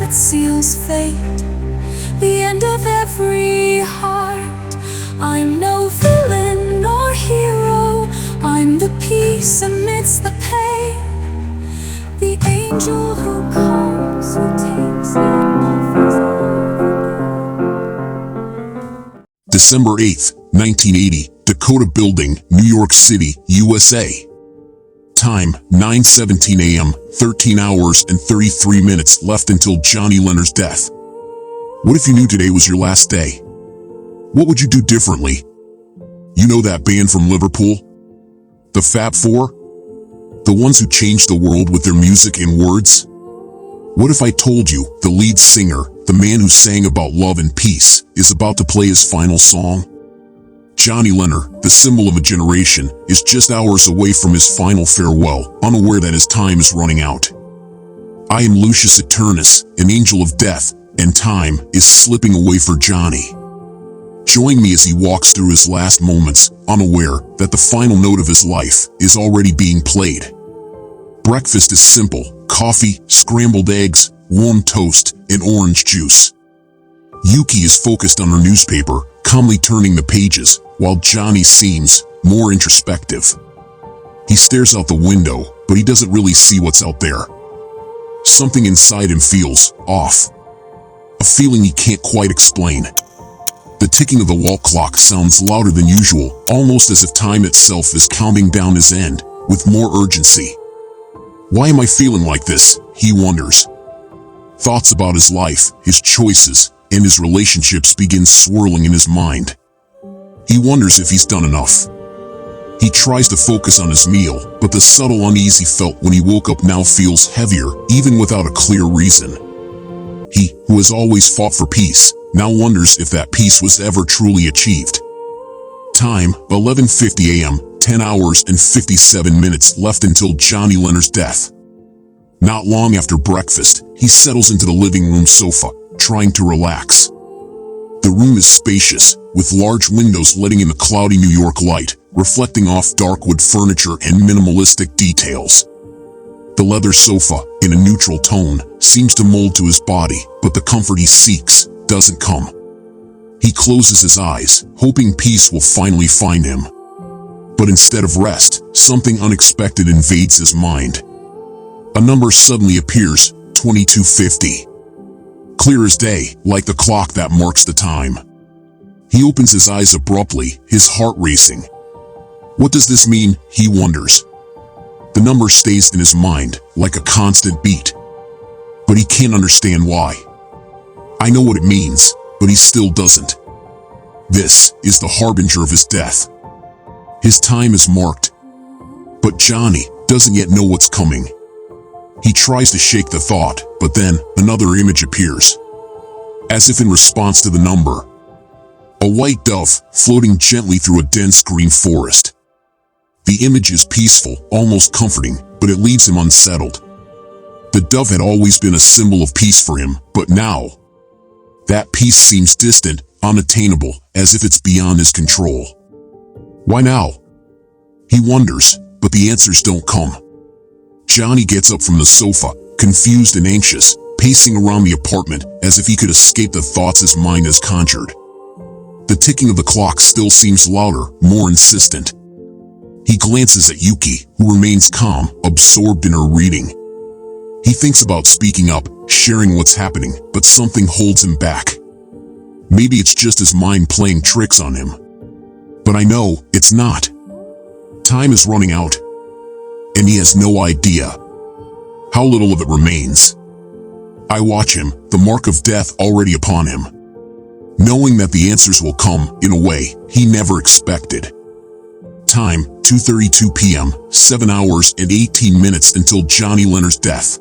that seals fate, the end of every heart. I'm no villain nor hero, I'm the peace amidst the pain, the angel who comes, who takes and offers everything. December 8th, 1980, Dakota Building, New York City, USA. Time, 9:17 a.m., 13 hours and 33 minutes left until Johnny Leonard's death. What if you knew today was your last day? What would you do differently? You know that band from Liverpool? The Fab Four? The ones who changed the world with their music and words? What if I told you the lead singer, the man who sang about love and peace, is about to play his final song? Johnny Leonard, the symbol of a generation, is just hours away from his final farewell, unaware that his time is running out. I am Lucius Eternus, an angel of death, and time is slipping away for Johnny. Join me as he walks through his last moments, unaware that the final note of his life is already being played. Breakfast is simple: coffee, scrambled eggs, warm toast, and orange juice. Yuki is focused on her newspaper, calmly turning the pages, while Johnny seems more introspective. He stares out the window, but he doesn't really see what's out there. Something inside him feels off. A feeling he can't quite explain. The ticking of the wall clock sounds louder than usual, almost as if time itself is counting down his end, with more urgency. Why am I feeling like this? He wonders. Thoughts about his life, his choices, and his relationships begin swirling in his mind. He wonders if he's done enough. He tries to focus on his meal, but the subtle unease he felt when he woke up now feels heavier, even without a clear reason. He, who has always fought for peace, now wonders if that peace was ever truly achieved. Time, 11:50 a.m., 10 hours and 57 minutes left until Johnny Leonard's death. Not long after breakfast, he settles into the living room sofa, trying to relax. The room is spacious, with large windows letting in the cloudy New York light, reflecting off dark wood furniture and minimalistic details. The leather sofa, in a neutral tone, seems to mold to his body, but the comfort he seeks doesn't come. He closes his eyes, hoping peace will finally find him. But instead of rest, something unexpected invades his mind. A number suddenly appears, 2250. Clear as day, like the clock that marks the time. He opens his eyes abruptly, his heart racing. What does this mean, he wonders. The number stays in his mind, like a constant beat. But he can't understand why. I know what it means, but he still doesn't. This is the harbinger of his death. His time is marked. But Johnny doesn't yet know what's coming. He tries to shake the thought, but then another image appears. As if in response to the number. A white dove floating gently through a dense green forest. The image is peaceful, almost comforting, but it leaves him unsettled. The dove had always been a symbol of peace for him, but now, that peace seems distant, unattainable, as if it's beyond his control. Why now? He wonders, but the answers don't come. Johnny gets up from the sofa, confused and anxious, pacing around the apartment as if he could escape the thoughts his mind has conjured. The ticking of the clock still seems louder, more insistent. He glances at Yuki, who remains calm, absorbed in her reading. He thinks about speaking up, sharing what's happening, but something holds him back. Maybe it's just his mind playing tricks on him. But I know it's not. Time is running out, and he has no idea how little of it remains. I watch him, the mark of death already upon him, knowing that the answers will come in a way he never expected. Time, 2:32 p.m., 7 hours and 18 minutes until Johnny Leonard's death.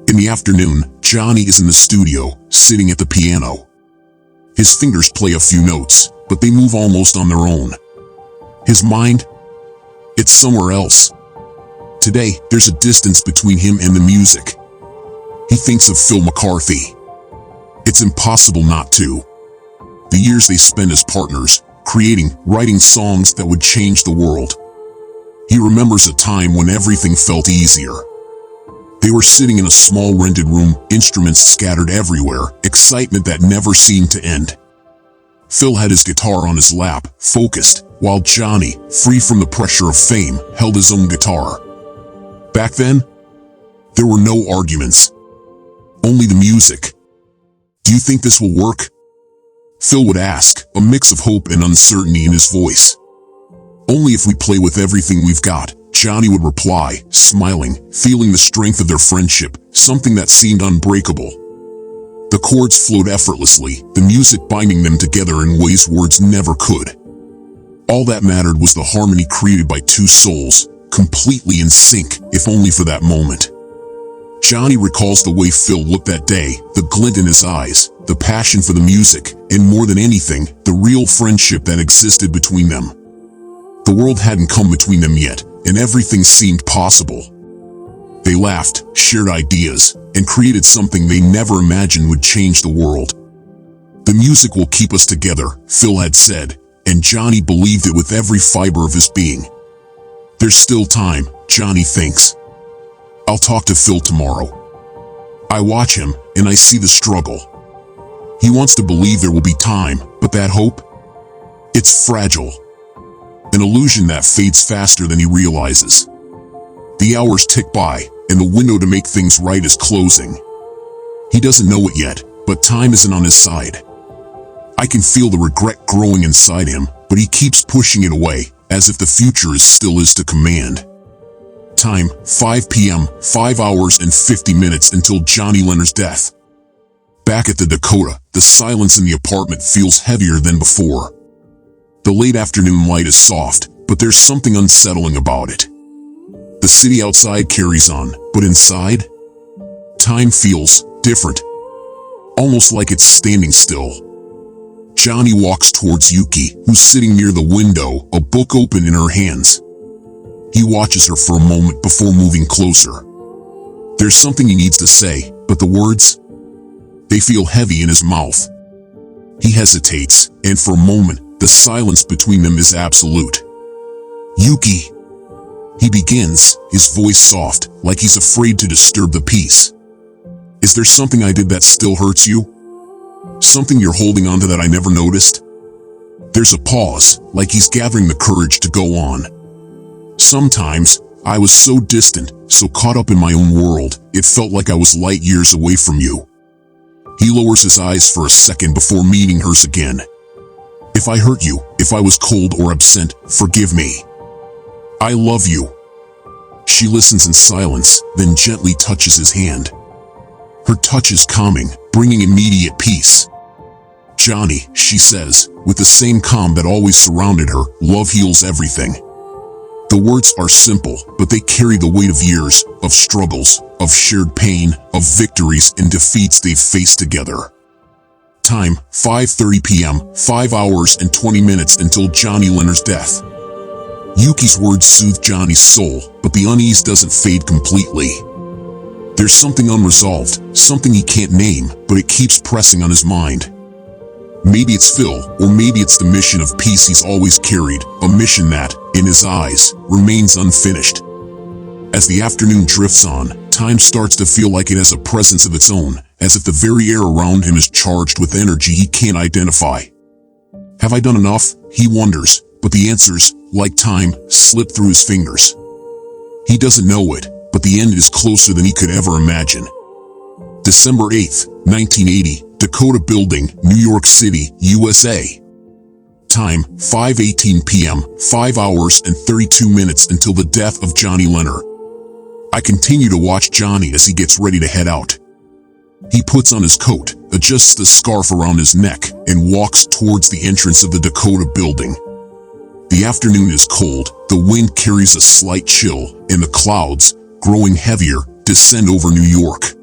In the afternoon, Johnny is in the studio, sitting at the piano. His fingers play a few notes, but they move almost on their own. His mind? It's somewhere else. Today, there's a distance between him and the music. He thinks of Phil McCarthy. It's impossible not to. The years they spent as partners, writing songs that would change the world. He remembers a time when everything felt easier. They were sitting in a small rented room, instruments scattered everywhere, excitement that never seemed to end. Phil had his guitar on his lap, focused, while Johnny, free from the pressure of fame, held his own guitar. Back then, there were no arguments. Only the music. "Do you think this will work?" Phil would ask, a mix of hope and uncertainty in his voice. "Only if we play with everything we've got," Johnny would reply, smiling, feeling the strength of their friendship, something that seemed unbreakable. The chords flowed effortlessly, the music binding them together in ways words never could. All that mattered was the harmony created by two souls, completely in sync, if only for that moment. Johnny recalls the way Phil looked that day, the glint in his eyes, the passion for the music, and more than anything, the real friendship that existed between them. The world hadn't come between them yet, and everything seemed possible. They laughed, shared ideas, and created something they never imagined would change the world. "The music will keep us together," Phil had said, and Johnny believed it with every fiber of his being. "There's still time," Johnny thinks. "I'll talk to Phil tomorrow." I watch him, and I see the struggle. He wants to believe there will be time, but that hope? It's fragile. An illusion that fades faster than he realizes. The hours tick by, and the window to make things right is closing. He doesn't know it yet, but time isn't on his side. I can feel the regret growing inside him, but he keeps pushing it away, as if the future is still his to command. Time, 5 p.m., 5 hours and 50 minutes until Johnny Leonard's death. Back at the Dakota, the silence in the apartment feels heavier than before. The late afternoon light is soft, but there's something unsettling about it. The city outside carries on, but inside? Time feels different. Almost like it's standing still. Johnny walks towards Yuki, who's sitting near the window, a book open in her hands. He watches her for a moment before moving closer. There's something he needs to say, but the words? They feel heavy in his mouth. He hesitates, and for a moment, the silence between them is absolute. "Yuki," he begins, his voice soft, like he's afraid to disturb the peace. "Is there something I did that still hurts you? Something you're holding on to that I never noticed?" There's a pause, like he's gathering the courage to go on. "Sometimes, I was so distant, so caught up in my own world, it felt like I was light years away from you." He lowers his eyes for a second before meeting hers again. "If I hurt you, if I was cold or absent, forgive me. I love you." She listens in silence, then gently touches his hand. Her touch is calming, bringing immediate peace. "Johnny," she says, with the same calm that always surrounded her, "love heals everything." The words are simple, but they carry the weight of years, of struggles, of shared pain, of victories and defeats they've faced together. Time, 5:30 p.m., 5 hours and 20 minutes until Johnny Leonard's death. Yuki's words soothe Johnny's soul, but the unease doesn't fade completely. There's something unresolved, something he can't name, but it keeps pressing on his mind. Maybe it's Phil, or maybe it's the mission of peace he's always carried, a mission that, in his eyes, remains unfinished. As the afternoon drifts on, time starts to feel like it has a presence of its own, as if the very air around him is charged with energy he can't identify. Have I done enough? He wonders, but the answers, like time, slip through his fingers. He doesn't know it, but the end is closer than he could ever imagine. December 8th, 1980, Dakota Building, New York City, USA. Time, 5:18 p.m., 5 hours and 32 minutes until the death of Johnny Leonard. I continue to watch Johnny as he gets ready to head out. He puts on his coat, adjusts the scarf around his neck, and walks towards the entrance of the Dakota Building. The afternoon is cold, the wind carries a slight chill, and the clouds, growing heavier, descend over New York.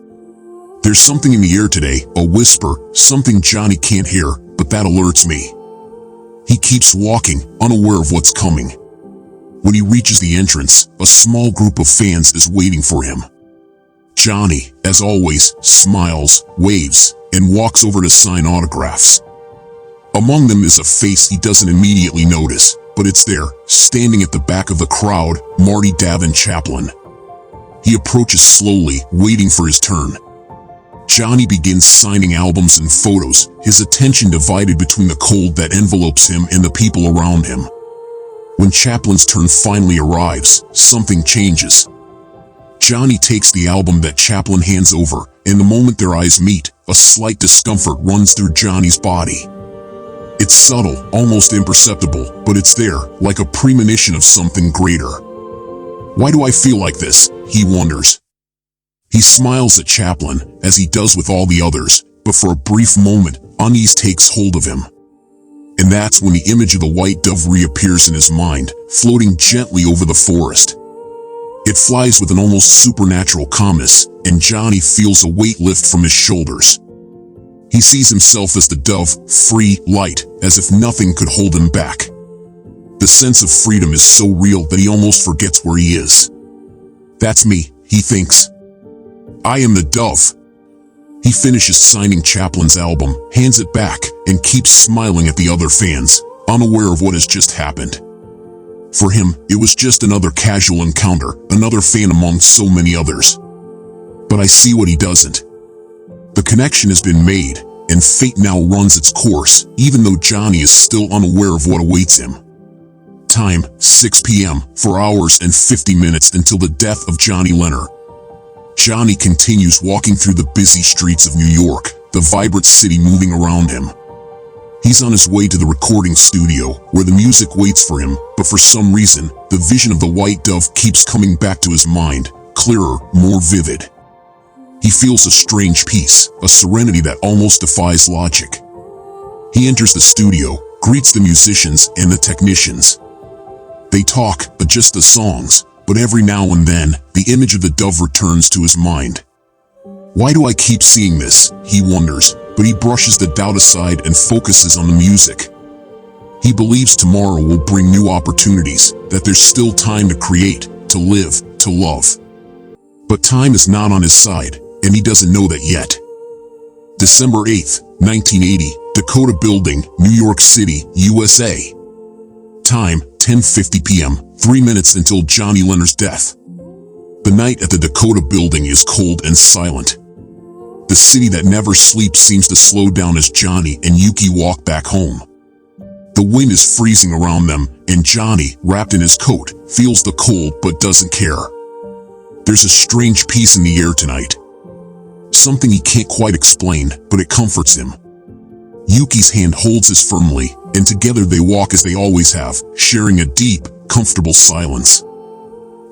There's something in the air today, a whisper, something Johnny can't hear, but that alerts me. He keeps walking, unaware of what's coming. When he reaches the entrance, a small group of fans is waiting for him. Johnny, as always, smiles, waves, and walks over to sign autographs. Among them is a face he doesn't immediately notice, but it's there, standing at the back of the crowd, Marty Davin Chaplin. He approaches slowly, waiting for his turn. Johnny begins signing albums and photos, his attention divided between the cold that envelopes him and the people around him. When Chaplin's turn finally arrives, something changes. Johnny takes the album that Chaplin hands over, and the moment their eyes meet, a slight discomfort runs through Johnny's body. It's subtle, almost imperceptible, but it's there, like a premonition of something greater. Why do I feel like this? He wonders. He smiles at Chaplin, as he does with all the others, but for a brief moment, unease takes hold of him. And that's when the image of the white dove reappears in his mind, floating gently over the forest. It flies with an almost supernatural calmness, and Johnny feels a weight lift from his shoulders. He sees himself as the dove, free, light, as if nothing could hold him back. The sense of freedom is so real that he almost forgets where he is. That's me, he thinks. I am the dove. He finishes signing Chaplin's album, hands it back, and keeps smiling at the other fans, unaware of what has just happened. For him, it was just another casual encounter, another fan among so many others. But I see what he doesn't. The connection has been made, and fate now runs its course, even though Johnny is still unaware of what awaits him. Time, 6 p.m., 4 hours and 50 minutes until the death of Johnny Lenner. Johnny continues walking through the busy streets of New York, the vibrant city moving around him. He's on his way to the recording studio, where the music waits for him, but for some reason, the vision of the white dove keeps coming back to his mind, clearer, more vivid. He feels a strange peace, a serenity that almost defies logic. He enters the studio, greets the musicians and the technicians. They talk, adjust the songs, but every now and then, the image of the dove returns to his mind. Why do I keep seeing this? He wonders, but he brushes the doubt aside and focuses on the music. He believes tomorrow will bring new opportunities, that there's still time to create, to live, to love. But time is not on his side, and he doesn't know that yet. December 8th, 1980, Dakota Building, New York City, USA. Time, 10:50 p.m., 3 minutes until Johnny Lenner's death. The night at the Dakota Building is cold and silent. The city that never sleeps seems to slow down as Johnny and Yuki walk back home. The wind is freezing around them, and Johnny, wrapped in his coat, feels the cold but doesn't care. There's a strange peace in the air tonight. Something he can't quite explain, but it comforts him. Yuki's hand holds his firmly, and together they walk as they always have, sharing a deep, comfortable silence.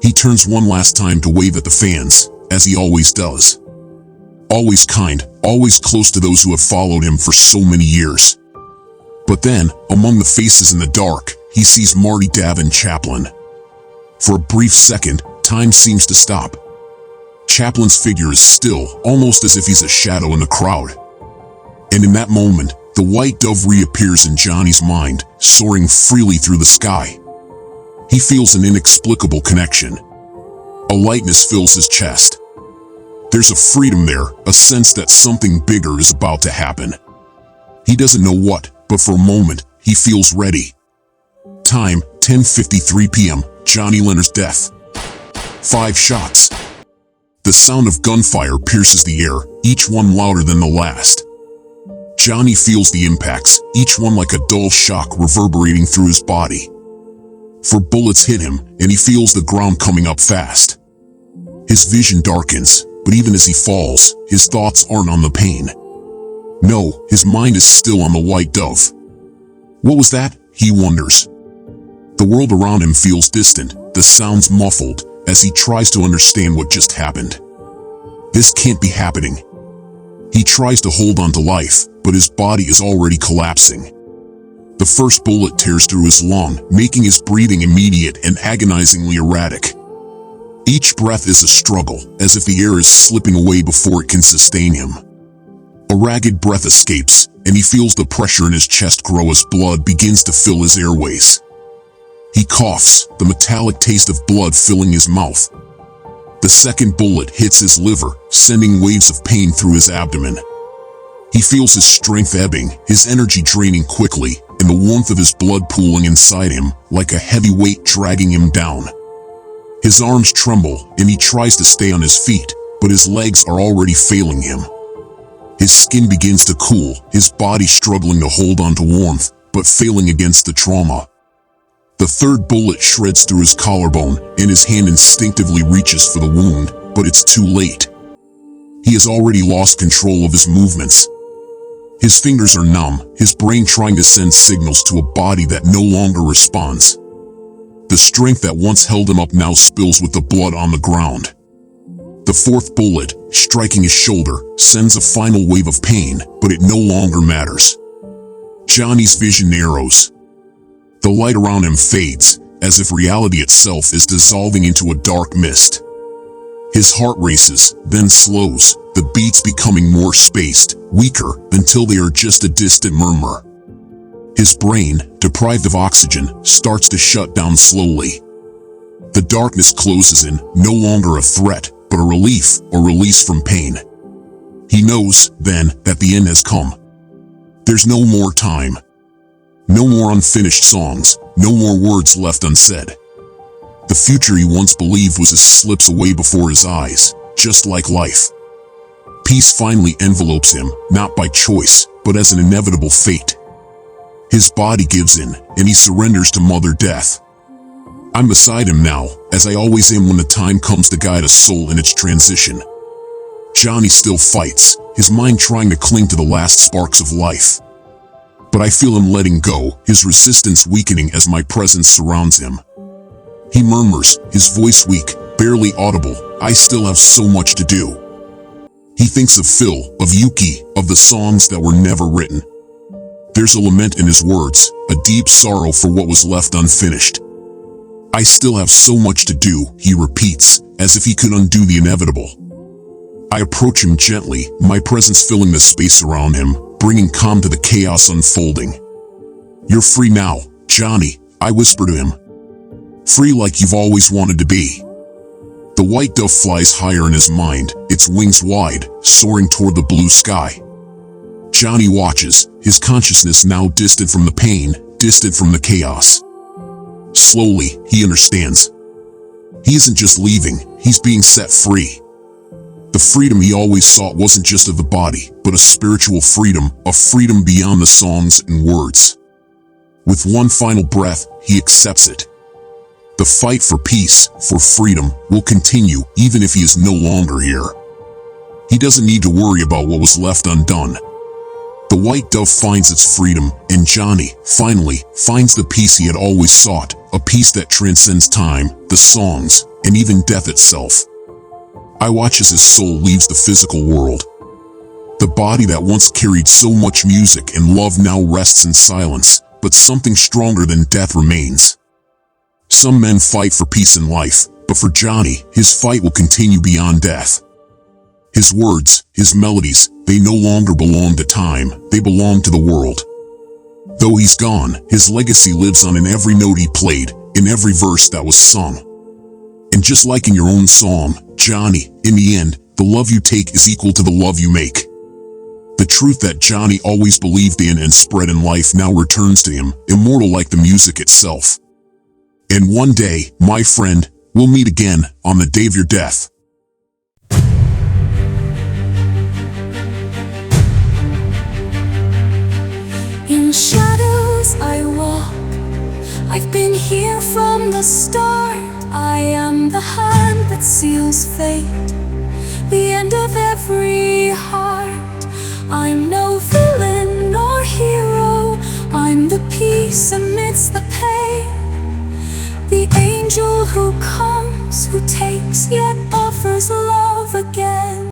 He turns one last time to wave at the fans, as he always does. Always kind, always close to those who have followed him for so many years. But then, among the faces in the dark, he sees Marty Davin Chaplin. For a brief second, time seems to stop. Chaplin's figure is still, almost as if he's a shadow in the crowd. And in that moment, the white dove reappears in Johnny's mind, soaring freely through the sky. He feels an inexplicable connection. A lightness fills his chest. There's a freedom there, a sense that something bigger is about to happen. He doesn't know what, but for a moment, he feels ready. Time, 10:53 p.m., Johnny Lenner's death. 5 shots. The sound of gunfire pierces the air, each one louder than the last. Johnny feels the impacts, each one like a dull shock reverberating through his body. 4 bullets hit him, and he feels the ground coming up fast. His vision darkens, but even as he falls, his thoughts aren't on the pain. No, his mind is still on the white dove. What was that? He wonders. The world around him feels distant, the sounds muffled, as he tries to understand what just happened. This can't be happening. He tries to hold on to life, but his body is already collapsing. The first bullet tears through his lung, making his breathing immediate and agonizingly erratic. Each breath is a struggle, as if the air is slipping away before it can sustain him. A ragged breath escapes, and he feels the pressure in his chest grow as blood begins to fill his airways. He coughs, the metallic taste of blood filling his mouth. The second bullet hits his liver, sending waves of pain through his abdomen. He feels his strength ebbing, his energy draining quickly, and the warmth of his blood pooling inside him, like a heavy weight dragging him down. His arms tremble and he tries to stay on his feet, but his legs are already failing him. His skin begins to cool, his body struggling to hold on to warmth, but failing against the trauma. The third bullet shreds through his collarbone, and his hand instinctively reaches for the wound, but it's too late. He has already lost control of his movements. His fingers are numb, his brain trying to send signals to a body that no longer responds. The strength that once held him up now spills with the blood on the ground. The fourth bullet, striking his shoulder, sends a final wave of pain, but it no longer matters. Johnny's vision narrows. The light around him fades, as if reality itself is dissolving into a dark mist. His heart races, then slows, the beats becoming more spaced, weaker, until they are just a distant murmur. His brain, deprived of oxygen, starts to shut down slowly. The darkness closes in, no longer a threat, but a relief or release from pain. He knows, then, that the end has come. There's no more time. No more unfinished songs, no more words left unsaid. The future he once believed was as slips away before his eyes, just like life. Peace finally envelopes him, not by choice, but as an inevitable fate. His body gives in, and he surrenders to Mother Death. I'm beside him now, as I always am when the time comes to guide a soul in its transition. Johnny still fights, his mind trying to cling to the last sparks of life. But I feel him letting go, his resistance weakening as my presence surrounds him. He murmurs, his voice weak, barely audible, I still have so much to do. He thinks of Phil, of Yuki, of the songs that were never written. There's a lament in his words, a deep sorrow for what was left unfinished. I still have so much to do, he repeats, as if he could undo the inevitable. I approach him gently, my presence filling the space around him, bringing calm to the chaos unfolding. You're free now, Johnny, I whisper to him. Free like you've always wanted to be. The white dove flies higher in his mind, its wings wide, soaring toward the blue sky. Johnny watches, his consciousness now distant from the pain, distant from the chaos. Slowly, he understands. He isn't just leaving, he's being set free. The freedom he always sought wasn't just of the body, but a spiritual freedom, a freedom beyond the songs and words. With one final breath, he accepts it. The fight for peace, for freedom, will continue even if he is no longer here. He doesn't need to worry about what was left undone. The white dove finds its freedom, and Johnny, finally, finds the peace he had always sought, a peace that transcends time, the songs, and even death itself. I watch as his soul leaves the physical world. The body that once carried so much music and love now rests in silence, but something stronger than death remains. Some men fight for peace in life, but for Johnny, his fight will continue beyond death. His words, his melodies, they no longer belong to time, they belong to the world. Though he's gone, his legacy lives on in every note he played, in every verse that was sung. And just like in your own song, Johnny, in the end, the love you take is equal to the love you make. The truth that Johnny always believed in and spread in life now returns to him, immortal like the music itself. And one day, my friend, we'll meet again on the day of your death. In shadows I walk, I've been here from the start. I am the hand that seals fate, the end of every heart. I'm no villain nor hero, I'm the peace amidst the pain, the angel who comes, who takes, yet offers love again.